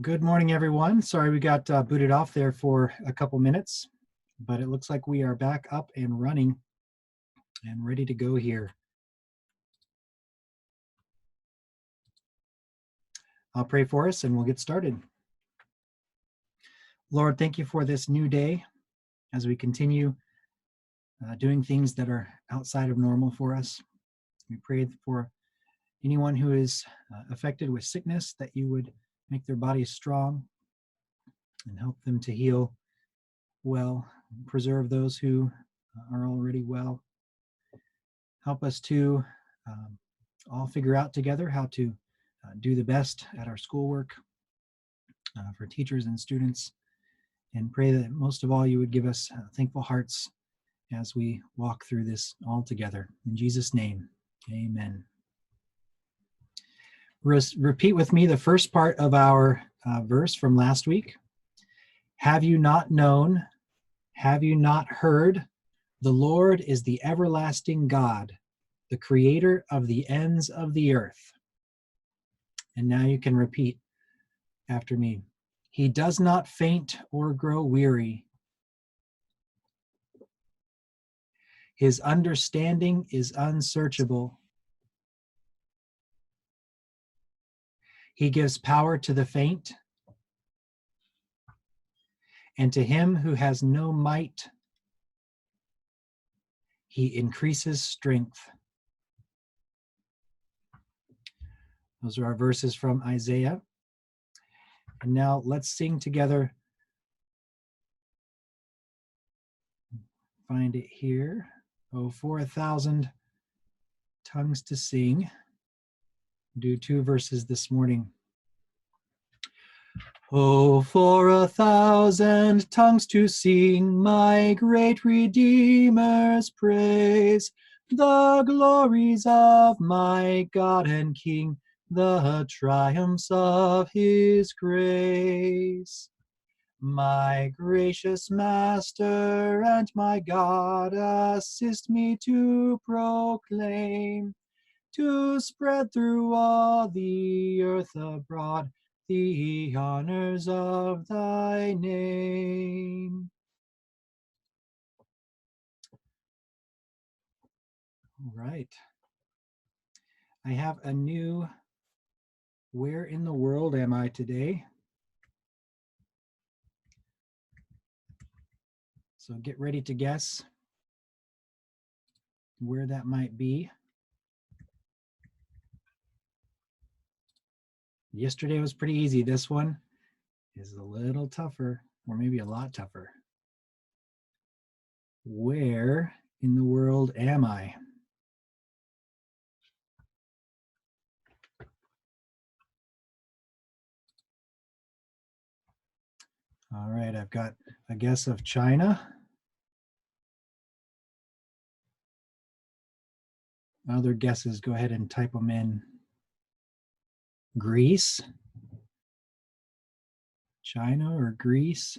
Good morning, everyone. Sorry we got booted off there for a couple minutes, but it looks like we are back up and running and ready to go here. I'll pray for us and we'll get started. Lord, thank you for this new day as we continue doing things that are outside of normal for us. We pray for anyone who is affected with sickness that you would make their bodies strong and help them to heal well, preserve those who are already well. Help us to all figure out together how to do the best at our schoolwork for teachers and students, and pray that most of all you would give us thankful hearts as we walk through this all together. In Jesus' name, amen. Repeat with me the first part of our verse from last week. Have you not known? Have you not heard? The Lord is the everlasting God, the creator of the ends of the earth. And now you can repeat after me. He does not faint or grow weary. His understanding is unsearchable. He gives power to the faint, and to him who has no might, he increases strength. Those are our verses from Isaiah. And now let's sing together. Find it here. Oh, for 1,000 tongues to sing. Do 2 verses this morning. Oh, for 1,000 tongues to sing my great Redeemer's praise, the glories of my God and King, the triumphs of his grace. My gracious Master and my God, assist me to proclaim, to spread through all the earth abroad the honors of thy name. All right. I have a new Where in the World Am I Today? So get ready to guess where that might be. Yesterday was pretty easy. This one is a little tougher, or maybe a lot tougher. Where in the world am I? All right, I've got a guess of China. Other guesses, go ahead and type them in. Greece, China or Greece,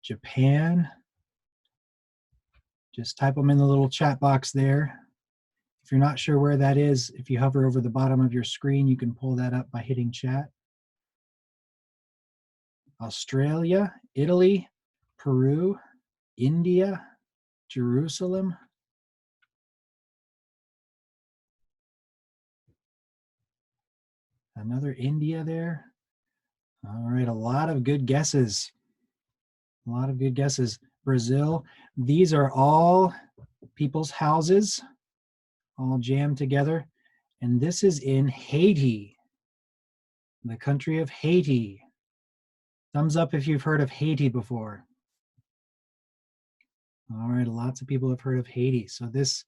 Japan. Just type them in the little chat box there. If you're not sure where that is, if you hover over the bottom of your screen, you can pull that up by hitting chat. Australia, Italy, Peru, India, Jerusalem. Another India there. All right, a lot of good guesses. A lot of good guesses. Brazil. These are all people's houses, all jammed together. And this is in Haiti, the country of Haiti. Thumbs up if you've heard of Haiti before. All right, lots of people have heard of Haiti. So this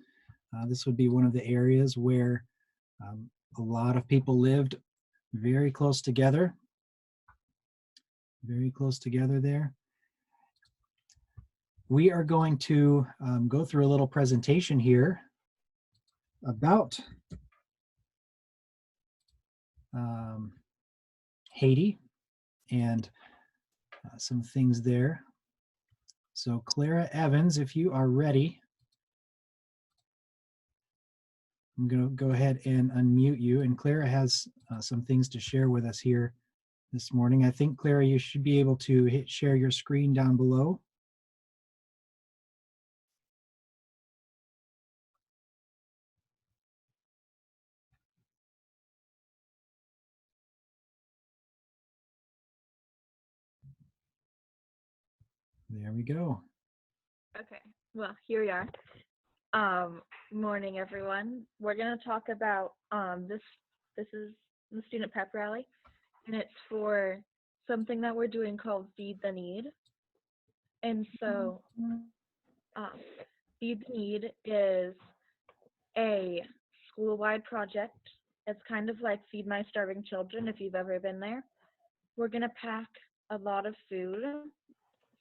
would be one of the areas where a lot of people lived very close together. Very close together there. We are going to go through a little presentation here about Haiti and some things there. So Clara Evans, if you are ready, I'm going to go ahead and unmute you. And Clara has some things to share with us here this morning. I think, Clara, you should be able to hit share your screen down below. There we go. Okay, well, here we are. Morning, everyone. We're gonna talk about this. This is the student pep rally, and it's for something that we're doing called Feed the Need. And so, um, Feed the Need is a school-wide project. It's kind of like Feed My Starving Children, if you've ever been there. We're gonna pack a lot of food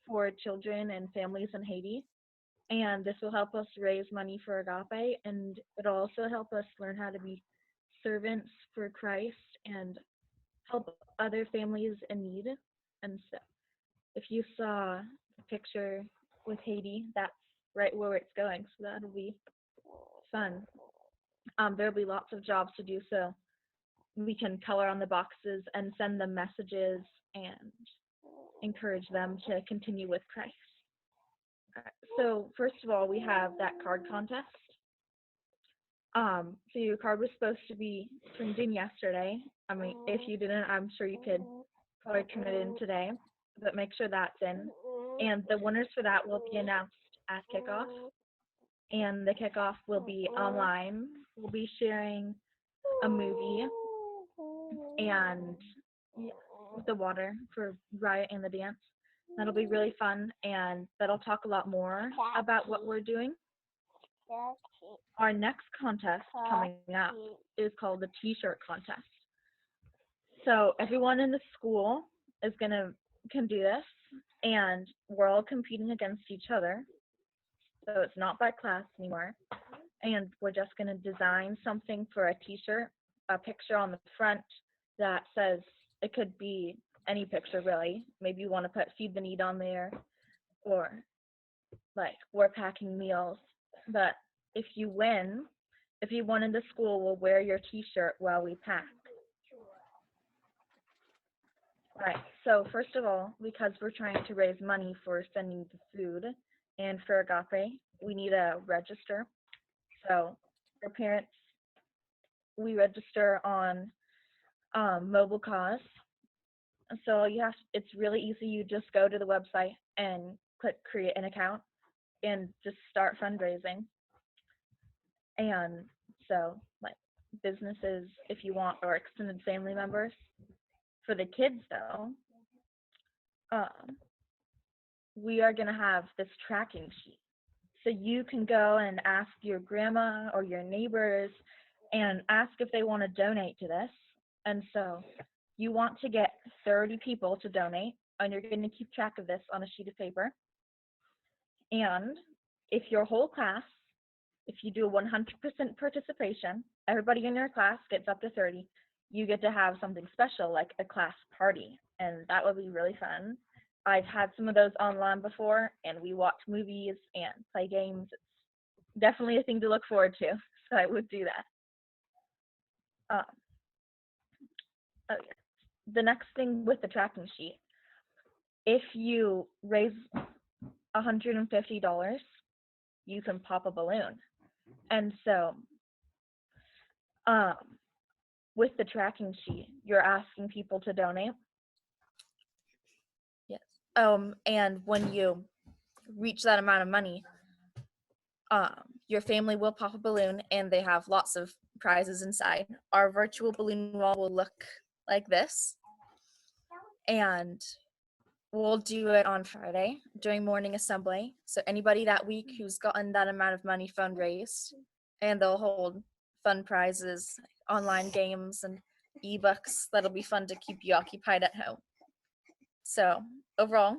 for children and families in Haiti, and this will help us raise money for Agape, and it'll also help us learn how to be servants for Christ and help other families in need. And so, if you saw the picture with Haiti, that's right where it's going, so that'll be fun. There'll be lots of jobs to do, so we can color on the boxes and send them messages and encourage them to continue with Christ. So first of all, we have that card contest. So your card was supposed to be turned in yesterday. I mean, if you didn't, I'm sure you could probably turn it in today, but make sure that's in. And the winners for that will be announced at kickoff. And the kickoff will be online. We'll be sharing a movie and the water for Riot and the dance. That'll be really fun, and that'll talk a lot more about what we're doing. Our next contest coming up is called the T-shirt contest. So everyone in the school is can do this, and we're all competing against each other. So it's not by class anymore, and we're just gonna design something for a T-shirt, a picture on the front that says, it could be any picture really. Maybe you want to put Feed the Need on there, or like we're packing meals. But if you win, if you won in the school, we'll wear your T-shirt while we pack. Right. So first of all, because we're trying to raise money for sending the food and for Agape, we need a register. So for parents, we register on Mobile Cause. So it's really easy. You just go to the website and click create an account and just start fundraising. And so like businesses, if you want, or extended family members. For the kids though, we are gonna have this tracking sheet. So you can go and ask your grandma or your neighbors and ask if they want to donate to this. And so you want to get 30 people to donate, and you're going to keep track of this on a sheet of paper. And if your whole class, if you do a 100% participation, everybody in your class gets up to 30, you get to have something special like a class party, and that would be really fun. I've had some of those online before, and we watch movies and play games. It's definitely a thing to look forward to, so I would do that. Oh yeah. The next thing with the tracking sheet, if you raise $150, you can pop a balloon. And so, with the tracking sheet, you're asking people to donate. Yes. And when you reach that amount of money, your family will pop a balloon, and they have lots of prizes inside. Our virtual balloon wall will look like this, and we'll do it on Friday during morning assembly. So anybody that week who's gotten that amount of money fundraised, and they'll hold fun prizes, online games, and ebooks that'll be fun to keep you occupied at home. So overall,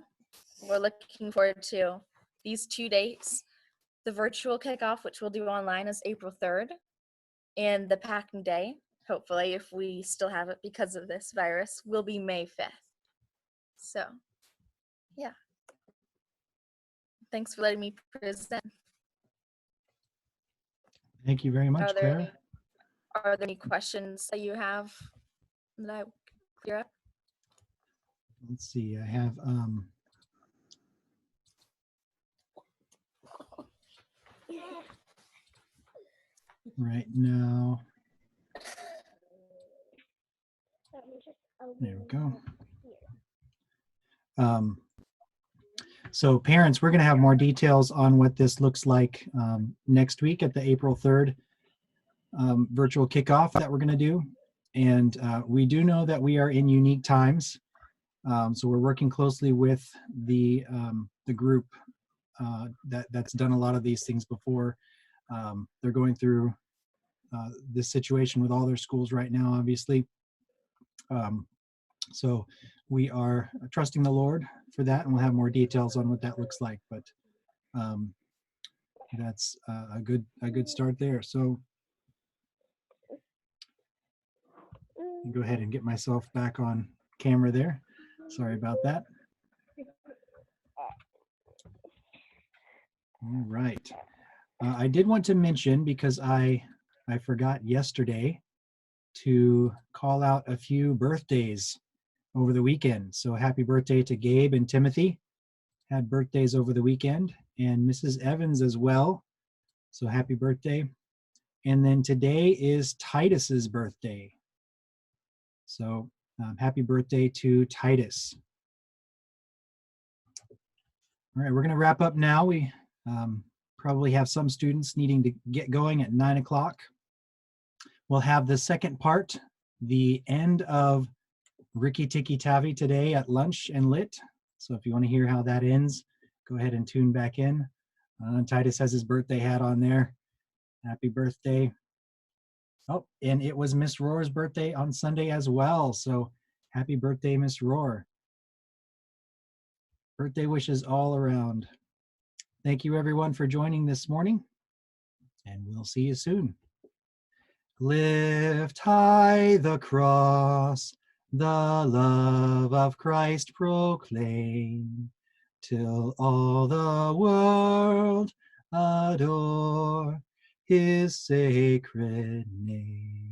we're looking forward to these 2 dates. The virtual kickoff, which we'll do online, is April 3rd, and the packing day, hopefully, if we still have it because of this virus, will be May 5th. So, yeah. Thanks for letting me present. Thank you very much, Clara. Are there any questions that you have that I clear up? let's see, I have right now. There we go. So parents, we're going to have more details on what this looks like next week at the April 3rd virtual kickoff that we're going to do. And we do know that we are in unique times. So we're working closely with the group that's done a lot of these things before. They're going through this situation with all their schools right now, obviously. So we are trusting the Lord for that, and we'll have more details on what that looks like. But that's a good start there. So go ahead and get myself back on camera there. Sorry about that. All right. I did want to mention, because I forgot yesterday, to call out a few birthdays over the weekend. So happy birthday to Gabe and Timothy. Had birthdays over the weekend, and Mrs. Evans as well. So happy birthday. And then today is Titus's birthday. So happy birthday to Titus. All right, we're going to wrap up now. We probably have some students needing to get going at 9 o'clock. We'll have the second part, the end of Rikki Tikki Tavi today at lunch and lit. So if you want to hear how that ends, go ahead and tune back in. Titus has his birthday hat on there. Happy birthday. Oh, and it was Miss Roar's birthday on Sunday as well. So happy birthday, Miss Roar. Birthday wishes all around. Thank you everyone for joining this morning, and we'll see you soon. Lift high the cross, the love of Christ proclaim, till all the world adore his sacred name.